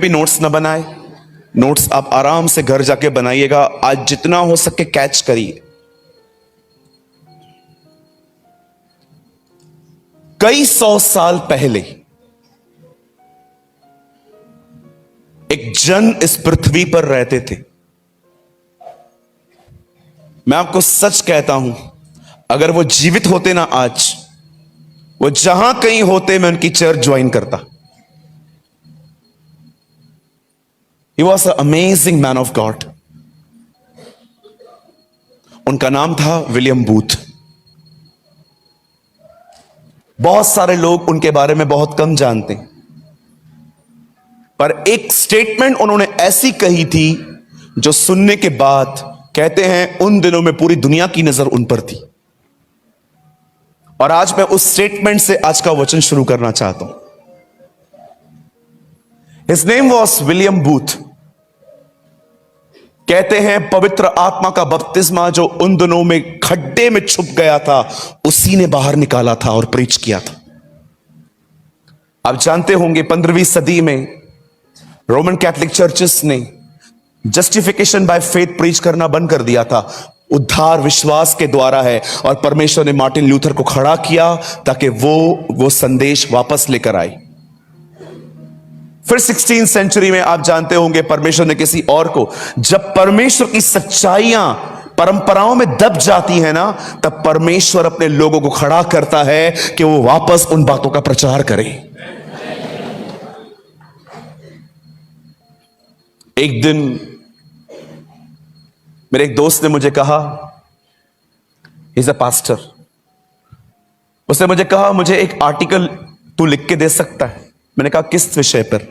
भी नोट्स ना बनाए, नोट्स आप आराम से घर जाके बनाइएगा। आज जितना हो सके कैच करिए। कई 100 साल पहले एक जन इस पृथ्वी पर रहते थे। मैं आपको सच कहता हूं, अगर वो जीवित होते ना आज, वो जहां कहीं होते मैं उनकी चर्च ज्वाइन करता। He was an amazing man of God. उनका नाम था विलियम बूथ। बहुत सारे लोग उनके बारे में बहुत कम जानते हैं, पर एक स्टेटमेंट उन्होंने ऐसी कही थी जो सुनने के बाद कहते हैं उन दिनों में पूरी दुनिया की नजर उन पर थी। और आज मैं उस स्टेटमेंट से आज का वचन शुरू करना चाहता हूं। His name was William booth. कहते हैं पवित्र आत्मा का बपतिस्मा जो उन दिनों में खड्डे में छुप गया था, उसी ने बाहर निकाला था और प्रीच किया था। आप जानते होंगे 15वीं सदी में रोमन कैथोलिक चर्चेस ने जस्टिफिकेशन बाय फेथ प्रीच करना बंद कर दिया था। उद्धार विश्वास के द्वारा है, और परमेश्वर ने मार्टिन लूथर को खड़ा किया ताकि वो संदेश वापस लेकर आए। फिर 16वीं सेंचुरी में आप जानते होंगे परमेश्वर ने किसी और को, जब परमेश्वर की सच्चाइयां परंपराओं में दब जाती है ना, तब परमेश्वर अपने लोगों को खड़ा करता है कि वो वापस उन बातों का प्रचार करें। एक दिन मेरे एक दोस्त ने मुझे कहा, ही इज अ पास्टर, उसने मुझे कहा मुझे एक आर्टिकल तू लिख के दे सकता है। मैंने कहा किस विषय पर?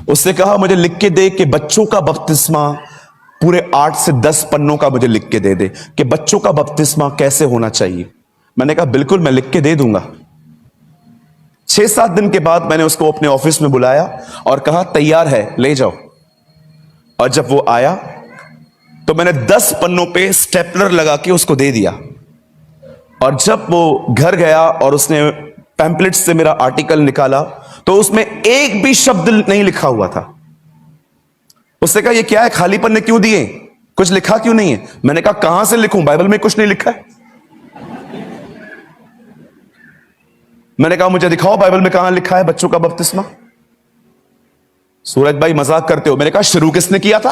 उसने कहा मुझे लिख के दे कि बच्चों का बपतिस्मा पूरे 8 से 10 पन्नों का मुझे लिख के दे दे कि बच्चों का बपतिस्मा कैसे होना चाहिए। मैंने कहा बिल्कुल मैं लिख के दे दूंगा। 6-7 दिन के बाद मैंने उसको अपने ऑफिस में बुलाया और कहा तैयार है, ले जाओ। और जब वो आया तो मैंने 10 पन्नों पे स्टेपलर लगा के उसको दे दिया। और जब वो घर गया और उसने पैम्पलेट से मेरा आर्टिकल निकाला तो उसमें एक भी शब्द नहीं लिखा हुआ था। उसने कहा ये क्या है, खाली पन्ने क्यों दिए, कुछ लिखा क्यों नहीं है? मैंने कहा कहां से लिखूं, बाइबल में कुछ नहीं लिखा है। मैंने कहा मुझे दिखाओ बाइबल में कहां लिखा है बच्चों का बपतिस्मा। सूरज भाई मजाक करते हो। मैंने कहा शुरू किसने किया था?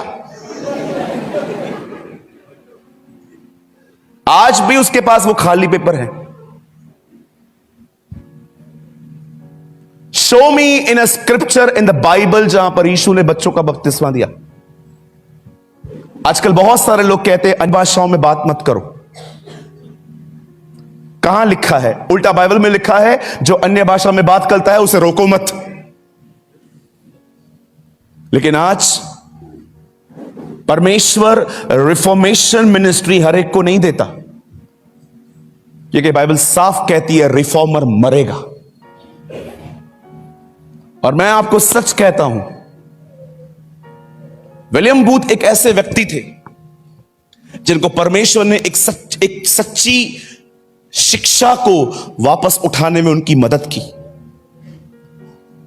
आज भी उसके पास वो खाली पेपर है। Show me in a scripture in the Bible जहां पर यीशु ने बच्चों का बपतिस्मा दिया। आजकल बहुत सारे लोग कहते हैं अन्य भाषाओं में बात मत करो। कहां लिखा है? उल्टा बाइबल में लिखा है जो अन्य भाषा में बात करता है उसे रोको मत। लेकिन आज परमेश्वर रिफॉर्मेशन मिनिस्ट्री हर एक को नहीं देता, क्योंकि बाइबल साफ कहती है रिफॉर्मर मरेगा। और मैं आपको सच कहता हूं, विलियम बूथ एक ऐसे व्यक्ति थे जिनको परमेश्वर ने एक सच्ची शिक्षा को वापस उठाने में उनकी मदद की।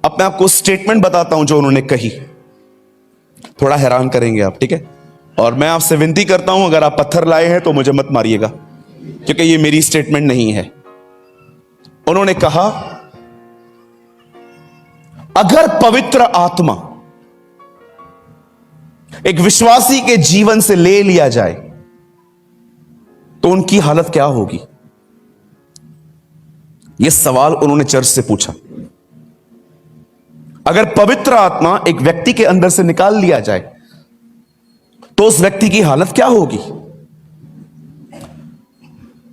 अब मैं आपको स्टेटमेंट बताता हूं जो उन्होंने कही। थोड़ा हैरान करेंगे आप, ठीक है? और मैं आपसे विनती करता हूं अगर आप पत्थर लाए हैं तो मुझे मत मारिएगा, क्योंकि ये मेरी स्टेटमेंट नहीं है। उन्होंने कहा अगर पवित्र आत्मा एक विश्वासी के जीवन से ले लिया जाए तो उनकी हालत क्या होगी? यह सवाल उन्होंने चर्च से पूछा। अगर पवित्र आत्मा एक व्यक्ति के अंदर से निकाल लिया जाए तो उस व्यक्ति की हालत क्या होगी?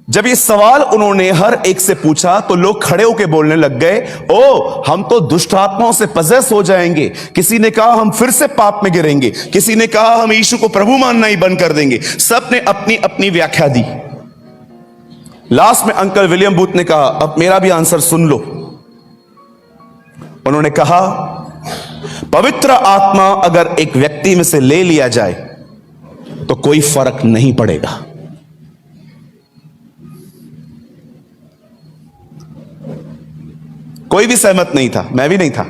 जब ये सवाल उन्होंने हर एक से पूछा तो लोग खड़े होकर बोलने लग गए, ओ हम तो दुष्ट आत्माओं से पजेस हो जाएंगे। किसी ने कहा हम फिर से पाप में गिरेंगे, किसी ने कहा हम यीशु को प्रभु मानना ही बंद कर देंगे। सब ने अपनी अपनी व्याख्या दी। लास्ट में अंकल विलियम बूथ ने कहा अब मेरा भी आंसर सुन लो। उन्होंने कहा पवित्र आत्मा अगर एक व्यक्ति में से ले लिया जाए तो कोई फर्क नहीं पड़ेगा। कोई भी सहमत नहीं था, मैं भी नहीं था।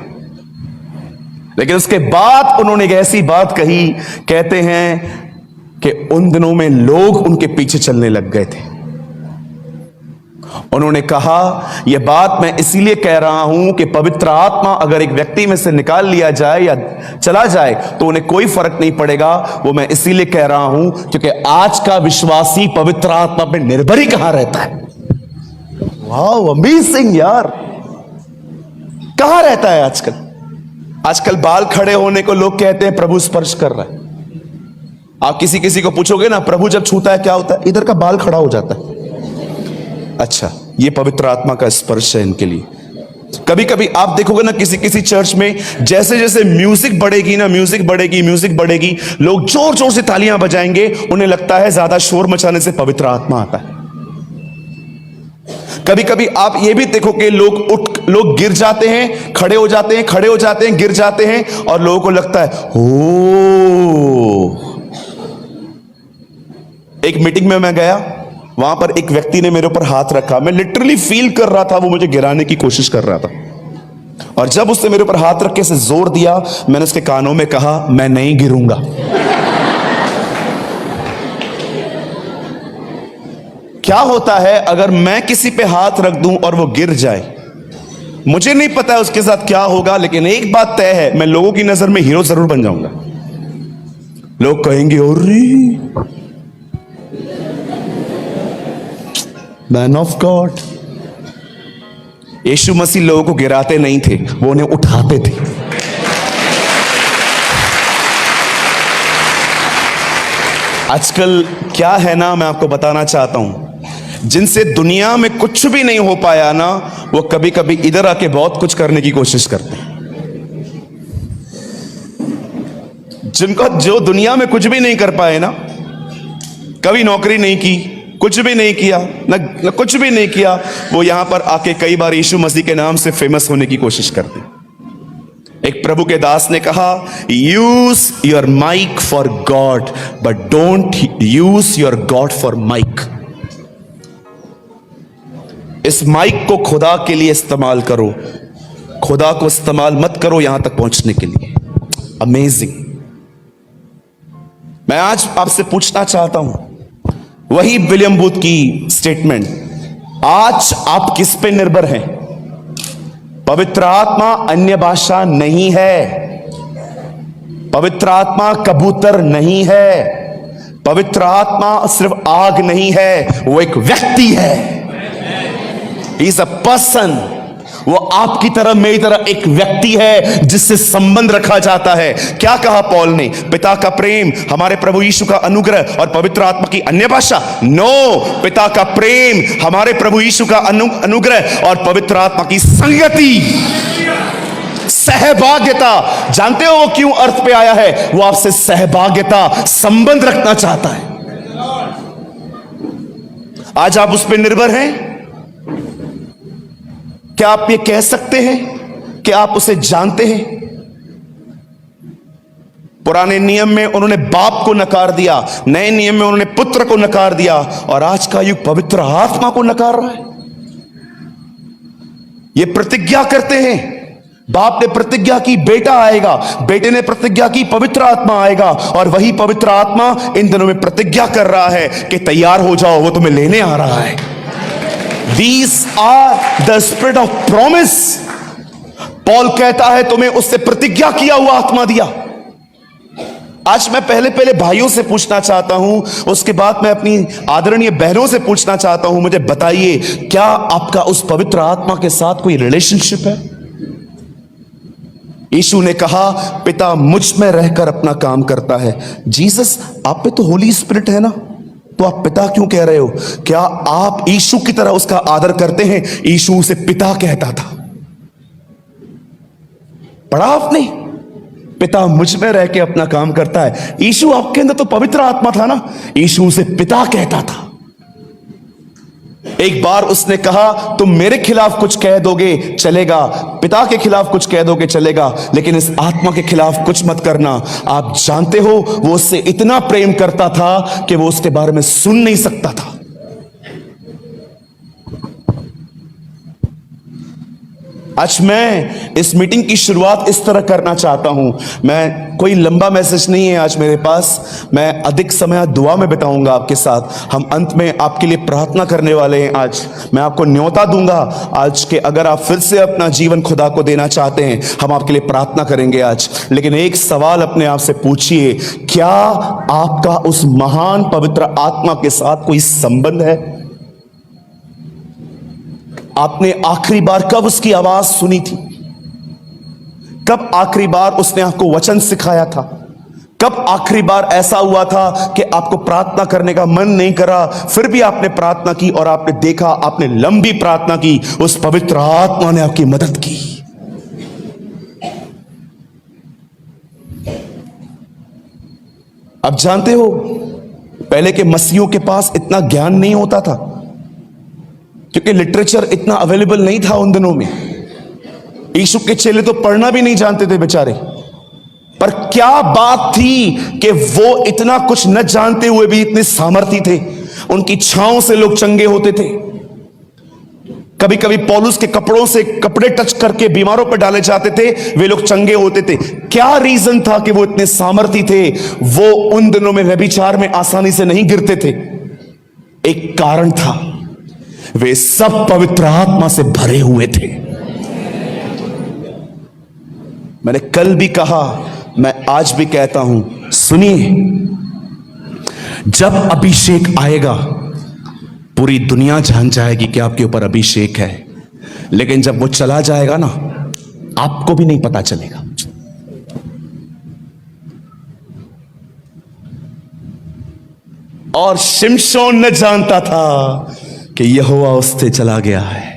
लेकिन उसके बाद उन्होंने एक ऐसी बात कही, कहते हैं कि उन दिनों में लोग उनके पीछे चलने लग गए थे। उन्होंने कहा, यह बात मैं इसीलिए कह रहा हूं कि पवित्र आत्मा अगर एक व्यक्ति में से निकाल लिया जाए या चला जाए तो उन्हें कोई फर्क नहीं पड़ेगा। वो मैं इसीलिए कह रहा हूं क्योंकि आज का विश्वासी पवित्र आत्मा पे निर्भर ही कहां रहता है। वाह, अमेजिंग यार, कहां रहता है आजकल? आजकल बाल खड़े होने को लोग कहते हैं प्रभु स्पर्श कर रहा है। आप किसी को पूछोगे ना, प्रभु जब छूता है क्या होता है? इधर का बाल खड़ा हो जाता है। अच्छा, ये पवित्र आत्मा का स्पर्श है इनके लिए। कभी कभी आप देखोगे ना, किसी चर्च में जैसे जैसे म्यूजिक बढ़ेगी ना, म्यूजिक बढ़ेगी, लोग जोर जोर से तालियां बजाएंगे। उन्हें लगता है ज्यादा शोर मचाने से पवित्र आत्मा आता है। कभी कभी आप ये भी देखो कि लोग गिर जाते हैं, खड़े हो जाते हैं, गिर जाते हैं, और लोगों को लगता है ओ। एक मीटिंग में मैं गया, वहां पर एक व्यक्ति ने मेरे ऊपर हाथ रखा। मैं लिटरली फील कर रहा था वो मुझे गिराने की कोशिश कर रहा था, और जब उसने मेरे ऊपर हाथ रख के से जोर दिया, मैंने उसके कानों में कहा, मैं नहीं गिरूंगा। क्या होता है अगर मैं किसी पे हाथ रख दूं और वो गिर जाए? मुझे नहीं पता है उसके साथ क्या होगा, लेकिन एक बात तय है, मैं लोगों की नजर में हीरो जरूर बन जाऊंगा। लोग कहेंगे, अरे मैन ऑफ गॉड। यीशु मसीह लोगों को गिराते नहीं थे, वो उन्हें उठाते थे। आजकल क्या है ना, मैं आपको बताना चाहता हूं, जिनसे दुनिया में कुछ भी नहीं हो पाया ना, वो कभी कभी इधर आके बहुत कुछ करने की कोशिश करते हैं। जिनको जो दुनिया में कुछ भी नहीं कर पाए ना, कभी नौकरी नहीं की, कुछ भी नहीं किया न कुछ भी नहीं किया, वो यहां पर आके कई बार यीशु मसीह के नाम से फेमस होने की कोशिश करते हैं। एक प्रभु के दास ने कहा, use your mic for God but don't use your God for mic. इस माइक को खुदा के लिए इस्तेमाल करो, खुदा को इस्तेमाल मत करो यहां तक पहुंचने के लिए। अमेजिंग। मैं आज आपसे पूछना चाहता हूं, वही विलियम बूथ की स्टेटमेंट, आज आप किस पे निर्भर हैं? पवित्र आत्मा अन्य भाषा नहीं है, पवित्र आत्मा कबूतर नहीं है, पवित्र आत्मा सिर्फ आग नहीं है, वो एक व्यक्ति है। He is a person. वो आपकी तरह मेरी तरह एक व्यक्ति है जिससे संबंध रखा जाता है। क्या कहा पौल ने? पिता का प्रेम, हमारे प्रभु यीशु का अनुग्रह और पवित्र आत्मा की अन्य भाषा? नो, पिता का प्रेम, हमारे प्रभु यीशु का अनुग्रह और पवित्र आत्मा की संगति, सहभागिता। जानते हो वो क्यों अर्थ पे आया है? वो आपसे सहभागिता, संबंध रखना चाहता है। आज आप उस पर निर्भर हैं? क्या आप ये कह सकते हैं कि आप उसे जानते हैं? पुराने नियम में उन्होंने बाप को नकार दिया, नए नियम में उन्होंने पुत्र को नकार दिया, और आज का युग पवित्र आत्मा को नकार रहा है। ये प्रतिज्ञा करते हैं, बाप ने प्रतिज्ञा की बेटा आएगा, बेटे ने प्रतिज्ञा की पवित्र आत्मा आएगा, और वही पवित्र आत्मा इन दिनों में प्रतिज्ञा कर रहा है कि तैयार हो जाओ, वो तुम्हें लेने आ रहा है। These are the spirit of promise. Paul कहता है तुम्हें उससे प्रतिज्ञा किया हुआ आत्मा दिया। आज मैं पहले भाइयों से पूछना चाहता हूं, उसके बाद मैं अपनी आदरणीय बहनों से पूछना चाहता हूं, मुझे बताइए, क्या आपका उस पवित्र आत्मा के साथ कोई रिलेशनशिप है? यीशु ने कहा, पिता मुझ में रहकर अपना काम करता है। जीसस, आप पे तो होली स्पिरिट है ना, तो आप पिता क्यों कह रहे हो? क्या आप यीशु की तरह उसका आदर करते हैं? यीशु उसे पिता कहता था। पढ़ा आपने? पिता मुझ में रह के अपना काम करता है। यीशु आपके अंदर तो पवित्र आत्मा था ना, यीशु उसे पिता कहता था। एक बार उसने कहा, तुम मेरे खिलाफ कुछ कह दोगे चलेगा, पिता के खिलाफ कुछ कह दोगे चलेगा, लेकिन इस आत्मा के खिलाफ कुछ मत करना। आप जानते हो वो उससे इतना प्रेम करता था कि वो उसके बारे में सुन नहीं सकता था। आज मैं इस मीटिंग की शुरुआत इस तरह करना चाहता हूं। मैं कोई लंबा मैसेज नहीं है आज मेरे पास, मैं अधिक समय दुआ में बिताऊंगा आपके साथ। हम अंत में आपके लिए प्रार्थना करने वाले हैं। आज मैं आपको न्योता दूंगा आज के, अगर आप फिर से अपना जीवन खुदा को देना चाहते हैं, हम आपके लिए प्रार्थना करेंगे आज। लेकिन एक सवाल अपने आप से पूछिए, क्या आपका उस महान पवित्र आत्मा के साथ कोई संबंध है? आपने आखिरी बार कब उसकी आवाज सुनी थी? कब आखिरी बार उसने आपको वचन सिखाया था? कब आखिरी बार ऐसा हुआ था कि आपको प्रार्थना करने का मन नहीं करा, फिर भी आपने प्रार्थना की और आपने देखा, आपने लंबी प्रार्थना की, उस पवित्र आत्मा ने आपकी मदद की? आप जानते हो, पहले के मसीहों के पास इतना ज्ञान नहीं होता था, क्योंकि लिटरेचर इतना अवेलेबल नहीं था उन दिनों में। यीशु के चेले तो पढ़ना भी नहीं जानते थे बेचारे। पर क्या बात थी कि वो इतना कुछ न जानते हुए भी इतने सामर्थी थे। उनकी छांव से लोग चंगे होते थे। कभी कभी पौलुस के कपड़ों से कपड़े टच करके बीमारों पर डाले जाते थे, वे लोग चंगे होते थे। क्या रीजन था कि वो इतने सामर्थी थे? वो उन दिनों में व्यभिचार में आसानी से नहीं गिरते थे। एक कारण था, वे सब पवित्र आत्मा से भरे हुए थे। मैंने कल भी कहा, मैं आज भी कहता हूं, सुनिए, जब अभिषेक आएगा पूरी दुनिया जान जाएगी कि आपके ऊपर अभिषेक है। लेकिन जब वो चला जाएगा ना, आपको भी नहीं पता चलेगा। और शिमशोन न जानता था कि यहोवा उससे चला गया है।